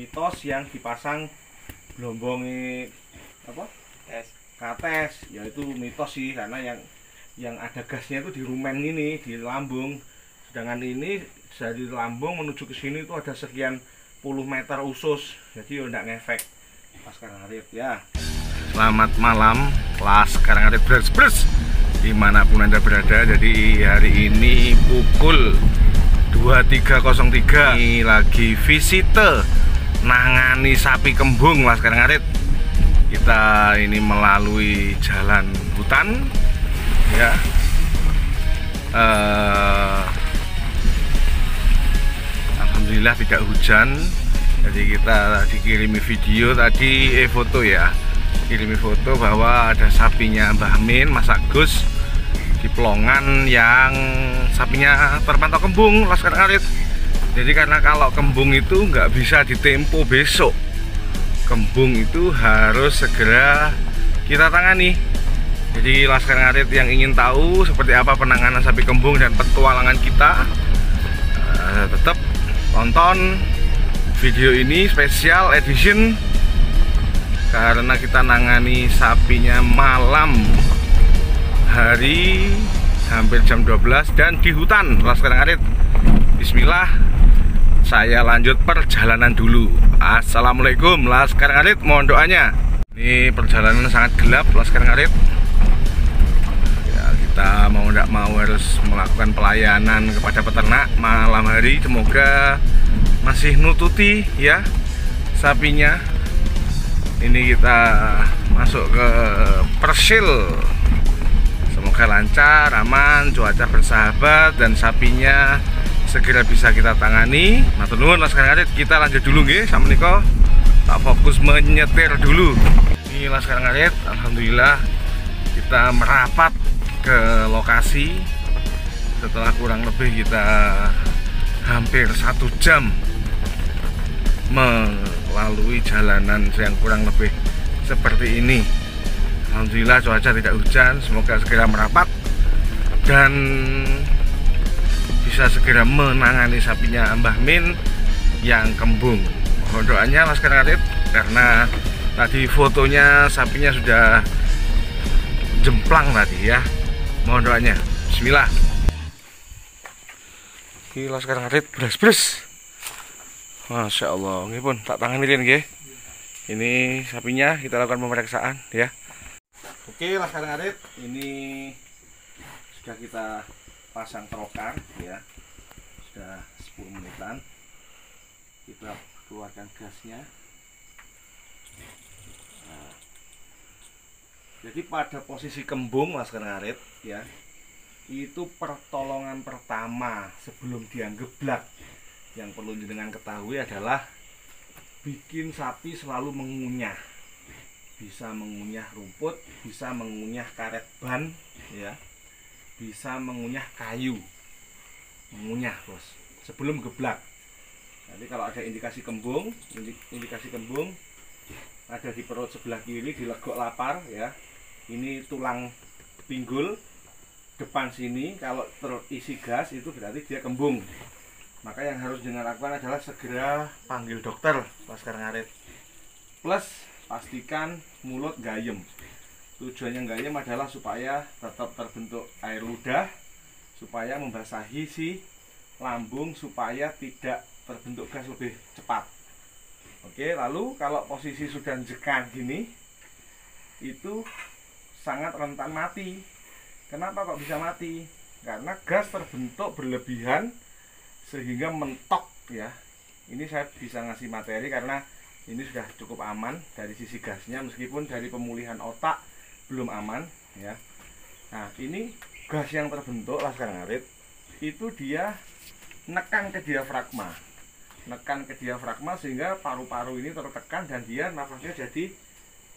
mitos yang dipasang gelombang apa? Kates, yaitu mitos sih, karena yang ada gasnya itu di rumen ini, di lambung. Sedangkan ini dari lambung menuju ke sini itu ada sekian puluh meter usus, jadi enggak ngefek Laskar Ngarit ya. Selamat malam Laskar Ngarit Bres dimanapun Anda berada. Jadi hari ini pukul 23.03 ini lagi visite nangani sapi kembung Laskar Ngarit. Kita ini melalui jalan hutan ya. Alhamdulillah tidak hujan. Jadi kita dikirimi video tadi, foto ya, kirimi foto bahwa ada sapinya Mbah Min, Mas Agus di Pelongan yang sapinya terpantau kembung Laskar Ngarit. Jadi karena kalau kembung itu nggak bisa ditempo besok, kembung itu harus segera kita tangani. Jadi Laskar Ngarit yang ingin tahu seperti apa penanganan sapi kembung dan petualangan kita, tetap tonton video ini spesial edition karena kita nangani sapinya malam hari hampir jam 12 dan di hutan Laskar Ngarit. Bismillah, saya lanjut perjalanan dulu. Assalamualaikum Laskar Ngarit, mohon doanya. Ini perjalanan sangat gelap Laskar Ngarit ya, kita mau tidak mau harus melakukan pelayanan kepada peternak malam hari. Semoga masih nututi ya sapinya. Ini kita masuk ke Persil, semoga lancar, aman, cuaca bersahabat dan sapinya segera bisa kita tangani. Matur nuwun Laskar Ngarit, kita lanjut dulu nggih sakmenika. Tak fokus menyetir dulu. Ini Laskar Ngarit, alhamdulillah kita merapat ke lokasi setelah kurang lebih kita hampir 1 jam melalui jalanan yang kurang lebih seperti ini. Alhamdulillah cuaca tidak hujan, semoga segera merapat dan bisa segera menangani sapinya Mbah Min yang kembung. Mohon doanya Laskar Ngarit, karena tadi fotonya sapinya sudah jemplang tadi ya. Mohon doanya. Bismillah. Iki Laskar Ngarit bres. Masya Allah, ini pun tak tangani nggih. Ini sapinya kita lakukan pemeriksaan ya. Oke Laskar Ngarit, ini sudah kita pasang trokar ya, sudah 10 menitan. Kita keluarkan gasnya. Nah, jadi pada posisi kembung Laskar Ngarit ya, itu pertolongan pertama sebelum dia geblak yang perlu jenengan ketahui adalah bikin sapi selalu mengunyah. Bisa mengunyah rumput, bisa mengunyah karet ban ya, bisa mengunyah kayu, mengunyah bos sebelum geblak. Jadi kalau ada indikasi kembung ada di perut sebelah kiri, di legok lapar ya, ini tulang pinggul depan sini, kalau terisi gas itu berarti dia kembung. Maka yang harus dengan lakukan adalah segera panggil dokter Laskar Ngarit. Plus pastikan mulut gayem. Tujuannya gayem adalah supaya tetap terbentuk air ludah, supaya membasahi si lambung, supaya tidak terbentuk gas lebih cepat. Oke, lalu kalau posisi sudah jekan gini, itu sangat rentan mati. Kenapa kok bisa mati? Karena gas terbentuk berlebihan sehingga mentok ya. Ini saya bisa ngasih materi karena ini sudah cukup aman dari sisi gasnya, meskipun dari pemulihan otak belum aman ya. Nah, ini gas yang terbentuk Laskar Ngarit itu dia nekan ke diafragma. Nekan ke diafragma sehingga paru-paru ini tertekan dan dia nafasnya jadi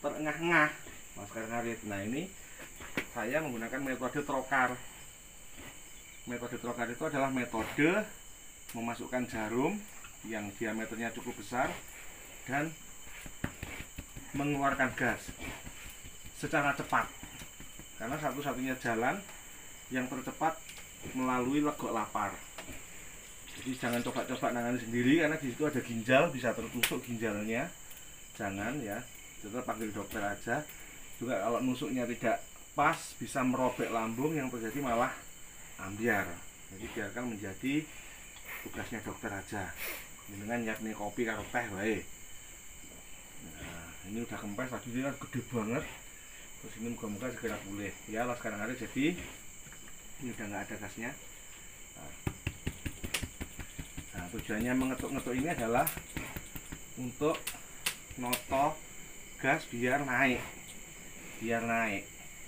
terengah-engah Laskar Ngarit. Nah, ini saya menggunakan metode trokar. Metode trokar itu adalah metode memasukkan jarum yang diameternya cukup besar dan mengeluarkan gas secara cepat, karena satu-satunya jalan yang tercepat melalui legok lapar. Jadi jangan coba-coba nangani sendiri karena di situ ada ginjal, bisa tertusuk ginjalnya. Jangan ya, tetap panggil dokter aja. Juga kalau nusuknya tidak pas bisa merobek lambung, yang terjadi malah ambyar. Jadi biarkan menjadi tugasnya dokter aja. Dengan nyiapin kopi karo teh wae. Nah, ini udah kempes, tadi ini kan gede banget. Terus ini moga-moga segera pulih. Ya, lah sekarang hari jadi ini udah nggak ada gasnya. Nah, tujuannya mengetuk-ngetuk ini adalah untuk noto gas biar naik,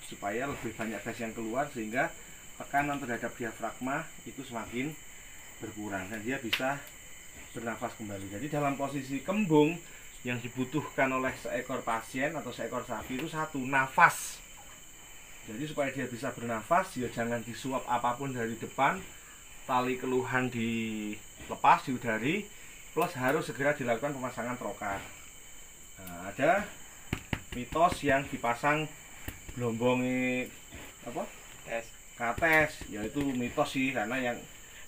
supaya lebih banyak gas yang keluar sehingga tekanan terhadap diafragma itu semakin berkurang dan dia bisa bernafas kembali. Jadi dalam posisi kembung yang dibutuhkan oleh seekor pasien atau seekor sapi itu satu, nafas. Jadi supaya dia bisa bernafas, ya jangan disuap apapun dari depan, tali keluhan dilepas, diudari, plus harus segera dilakukan pemasangan trokar. Nah, ada mitos yang dipasang gelombongi apa? Kates, yaitu mitos sih, karena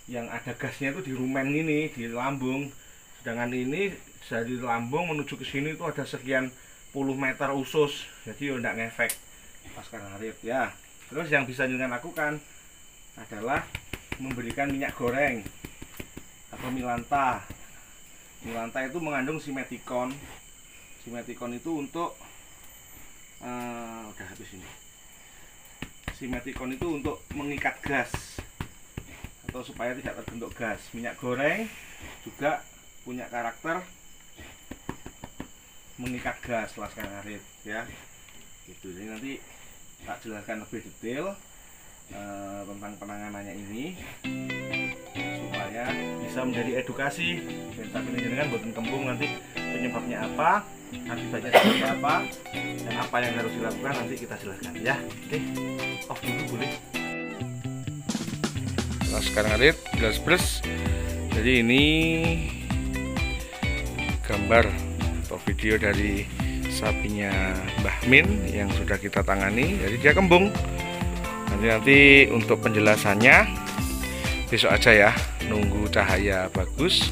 yang ada gasnya itu di rumen ini, di lambung. Sedangkan ini dari lambung menuju ke sini itu ada sekian puluh meter usus, jadi tidak ngefek pas ngarit ya. Terus yang bisa jenengan lakukan adalah memberikan minyak goreng atau milanta. Milanta itu mengandung simetikon. Simetikon itu untuk udah habis ini. Simetikon itu untuk mengikat gas atau supaya tidak terbentuk gas. Minyak goreng juga punya karakter mengikat gas laskan ngarit ya. Gitu. Jadi nanti tak jelaskan lebih detail tentang penanganannya ini supaya bisa menjadi edukasi. Dan tapi dengan buatan kembung nanti penyebabnya apa, akibatnya seperti apa, dan apa yang harus dilakukan nanti kita jelaskan ya. Oke, off dulu boleh. Nah sekarang ngarit jelas plus. Jadi ini gambar atau video dari sapinya Mbah Min yang sudah kita tangani. Jadi dia kembung. Nanti untuk penjelasannya besok aja ya, nunggu cahaya bagus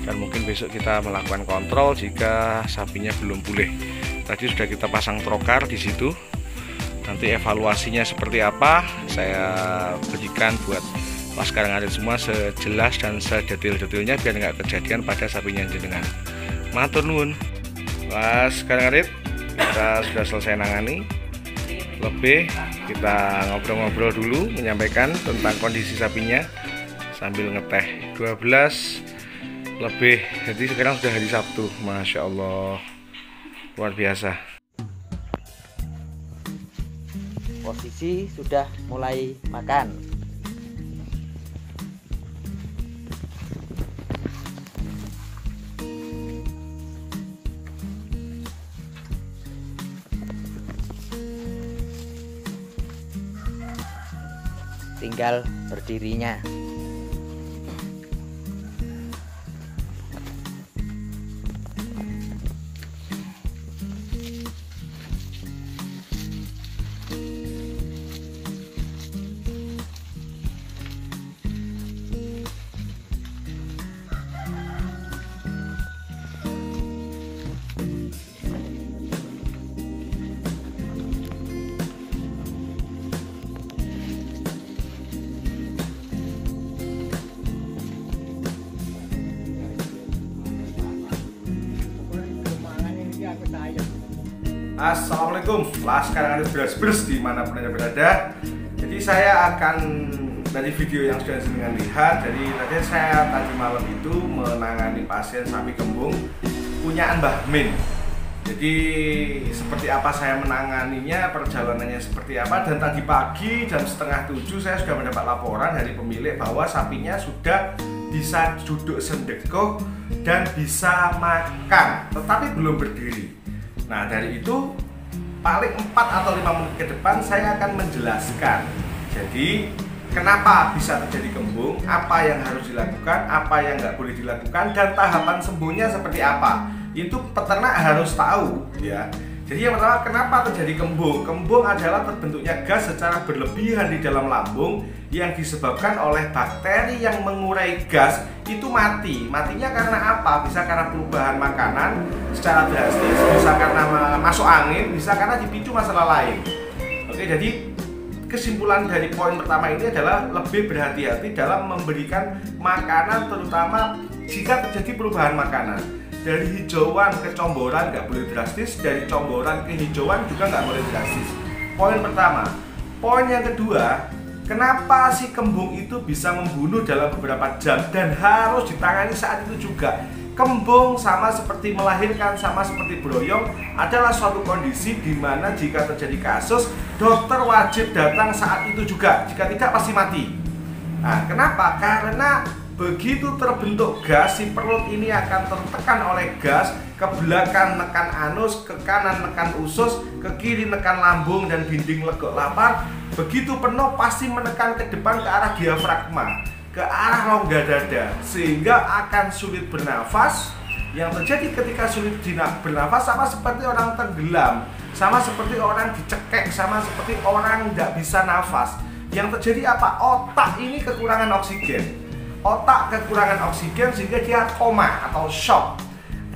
dan mungkin besok kita melakukan kontrol jika sapinya belum pulih. Tadi sudah kita pasang trokar di situ. Nanti evaluasinya seperti apa saya berikan buat laskar ngarit semua sejelas dan sedetail-detailnya biar nggak kejadian pada sapinya jenengan. Matur nuwun. Laskar ngarit kita sudah selesai nangani. Lebih kita ngobrol-ngobrol dulu menyampaikan tentang kondisi sapinya sambil ngeteh. 12 lebih, jadi sekarang sudah hari Sabtu. Masya Allah, luar biasa. Posisi sudah mulai makan. Tinggal berdirinya. Assalamualaikum, laskar ngarit beras dimanapun Anda berada. Jadi saya akan dari video yang sudah jenengan lihat. Jadi tadi saya tadi malam itu menangani pasien sapi kembung punyaan Mbah Min. Jadi seperti apa saya menanganinya, perjalanannya seperti apa. Dan tadi pagi jam 6:30 saya sudah mendapat laporan dari pemilik bahwa sapinya sudah bisa duduk sendeko dan bisa makan, tetapi belum berdiri. Nah dari itu paling 4 atau 5 menit ke depan saya akan menjelaskan. Jadi kenapa bisa terjadi kembung, apa yang harus dilakukan, apa yang nggak boleh dilakukan, dan tahapan sembuhnya seperti apa. Itu peternak harus tahu ya. Jadi yang pertama, kenapa terjadi kembung? Kembung adalah terbentuknya gas secara berlebihan di dalam lambung yang disebabkan oleh bakteri yang mengurai gas itu mati. Matinya karena apa? Bisa karena perubahan makanan secara drastis, bisa karena masuk angin, bisa karena dipicu masalah lain. Oke, jadi kesimpulan dari poin pertama ini adalah lebih berhati-hati dalam memberikan makanan, terutama jika terjadi perubahan makanan. Dari hijauan ke comboran nggak boleh drastis, dari comboran ke hijauan juga nggak boleh drastis. Poin pertama. Poin yang kedua, kenapa si kembung itu bisa membunuh dalam beberapa jam dan harus ditangani saat itu juga? Kembung sama seperti melahirkan, sama seperti broyong, adalah suatu kondisi di mana jika terjadi kasus, dokter wajib datang saat itu juga. Jika tidak, pasti mati. Nah, kenapa? Karena begitu terbentuk gas, si perut ini akan tertekan oleh gas, ke belakang nekan anus, ke kanan nekan usus, ke kiri nekan lambung dan dinding legok lapar. Begitu penuh pasti menekan ke depan ke arah diafragma, ke arah rongga dada, sehingga akan sulit bernafas. Yang terjadi ketika sulit bernafas sama seperti orang tenggelam, sama seperti orang dicekek, sama seperti orang tidak bisa nafas. Yang terjadi apa? Otak ini kekurangan oksigen. Otak kekurangan oksigen sehingga dia koma atau shock,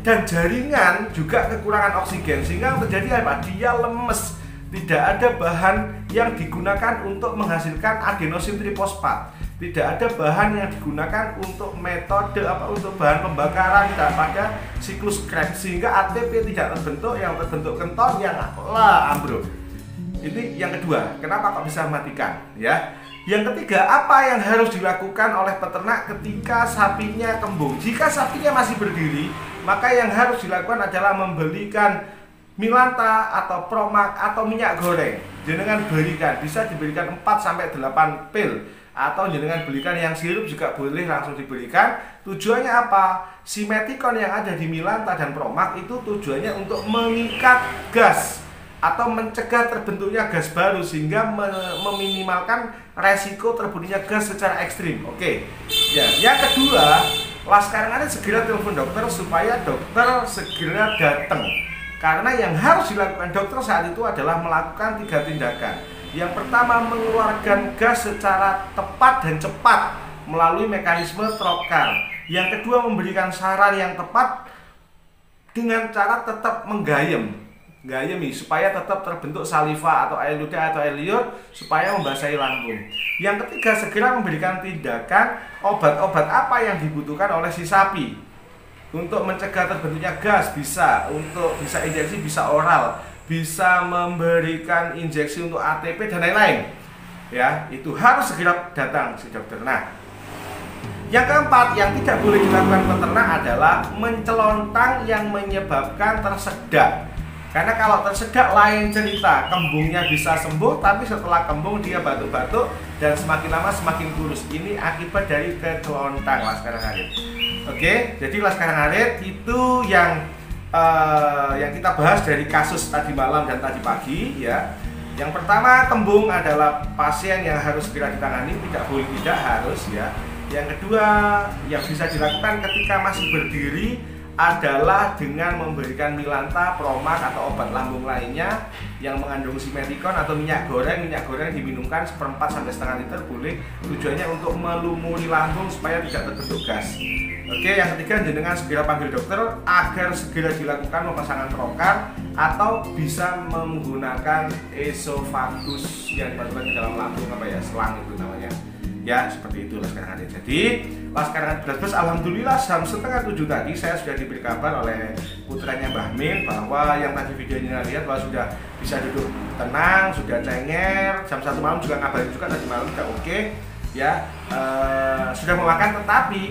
dan jaringan juga kekurangan oksigen sehingga terjadi apa? Dia lemes, tidak ada bahan yang digunakan untuk menghasilkan adenosin trifosfat, tidak ada bahan yang digunakan untuk metode untuk bahan pembakaran pada siklus Krebs, sehingga ATP tidak terbentuk, yang terbentuk kenton yang ambruk. Ini yang kedua, kenapa kok bisa mematikan ya. Yang ketiga, apa yang harus dilakukan oleh peternak ketika sapinya kembung? Jika sapinya masih berdiri, maka yang harus dilakukan adalah membelikan Milanta atau Promak atau minyak goreng. Jenengan berikan, bisa diberikan 4-8 pil, atau jenengan belikan yang sirup juga boleh langsung diberikan. Tujuannya apa? Simeticon yang ada di Milanta dan Promak itu tujuannya untuk mengikat gas atau mencegah terbentuknya gas baru, sehingga meminimalkan resiko terbentuknya gas secara ekstrim. Oke. Ya, yang kedua, sekarang ada segera telepon dokter supaya dokter segera datang. Karena yang harus dilakukan dokter saat itu adalah melakukan 3 tindakan. Yang pertama, mengeluarkan gas secara tepat dan cepat melalui mekanisme Trokar. Yang kedua, memberikan saran yang tepat dengan cara tetap menggayem supaya tetap terbentuk saliva atau air ludah atau air liur supaya membasahi lambung. Yang ketiga, segera memberikan tindakan obat-obat apa yang dibutuhkan oleh si sapi untuk mencegah terbentuknya gas. Bisa injeksi, bisa oral, bisa memberikan injeksi untuk ATP dan lain-lain. Ya, itu harus segera datang si dokter. Nah, yang keempat yang tidak boleh dilakukan peternak adalah mencelontang yang menyebabkan tersedak. Karena kalau tersedak lain cerita, kembungnya bisa sembuh, tapi setelah kembung dia batuk-batuk dan semakin lama semakin kurus. Ini akibat dari kecelontang Laskar Ngarit. Oke, jadi Laskar Ngarit itu yang kita bahas dari kasus tadi malam dan tadi pagi ya. Yang pertama, kembung adalah pasien yang harus segera ditangani, tidak boleh tidak, harus ya. Yang kedua, yang bisa dilakukan ketika masih berdiri adalah dengan memberikan Milanta, Promak atau obat lambung lainnya yang mengandung simeticon atau minyak goreng. Minyak goreng diminumkan 1/4 sampai setengah liter boleh. Tujuannya untuk melumuri lambung supaya tidak terbentuk gas. Oke, yang ketiga, jenengan segera panggil dokter agar segera dilakukan pemasangan trokar atau bisa menggunakan esofagus yang dimasukkan ke dalam lambung, selang itu namanya. Ya, seperti itu Laskar Ngarit. Jadi Laskar Ngarit Brazbus, alhamdulillah jam 6:30 tadi saya sudah diberi kabar oleh putranya Mbah Min bahwa yang tadi videonya lihat bahwa sudah bisa duduk tenang, sudah cengeng. Jam 1 malam juga ngabarin juga tadi malam sudah oke ya, sudah memakan tetapi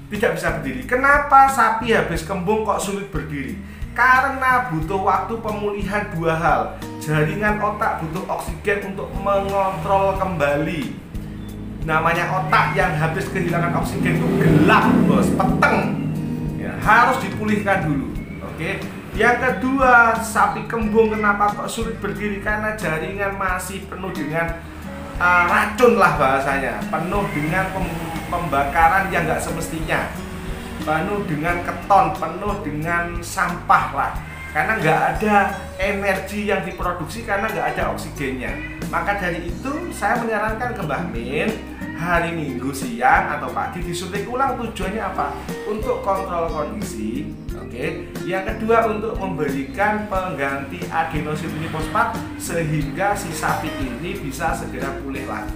tidak bisa berdiri. Kenapa sapi habis kembung kok sulit berdiri? Karena butuh waktu pemulihan 2 hal. Jaringan otak butuh oksigen untuk mengontrol kembali. Namanya otak yang habis kehilangan oksigen itu gelap, bos, peteng ya, harus dipulihkan dulu. Oke. Yang kedua, sapi kembung kenapa kok sulit berdiri? Karena jaringan masih penuh dengan racun lah bahasanya, penuh dengan pembakaran yang nggak semestinya, penuh dengan keton, penuh dengan sampah lah. karena nggak ada energi yang diproduksi karena nggak ada oksigennya. Maka dari itu saya menyarankan ke Mbah Min hari Minggu siang atau pagi disuntik ulang. Tujuannya apa? Untuk kontrol kondisi. Oke. Yang kedua untuk memberikan pengganti adenosine fosfat sehingga si sapi ini bisa segera pulih lagi.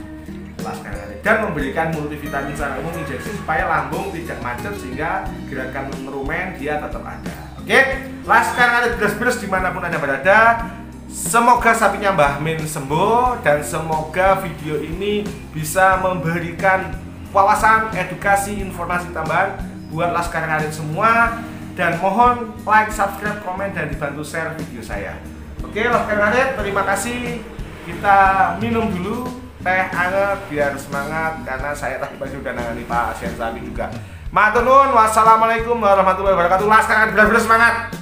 Dan memberikan multivitamin secara umum injeksi supaya lambung tidak macet sehingga gerakan rumen dia tetap ada. Oke, Laskar Ngarit beres-beres dimanapun Anda berada. Semoga sapinya Mbah Min sembuh dan semoga video ini bisa memberikan wawasan, edukasi, informasi tambahan buat Laskar Ngarit semua. Dan mohon like, subscribe, komen, dan dibantu share video saya. Oke, Laskar Ngarit, terima kasih. Kita minum dulu teh hangat biar semangat karena saya tadi pagi udah nangani pasien sapi juga. Matur nuwun, wassalamualaikum warahmatullahi wabarakatuh. Laskar Ngarit beres-beres semangat.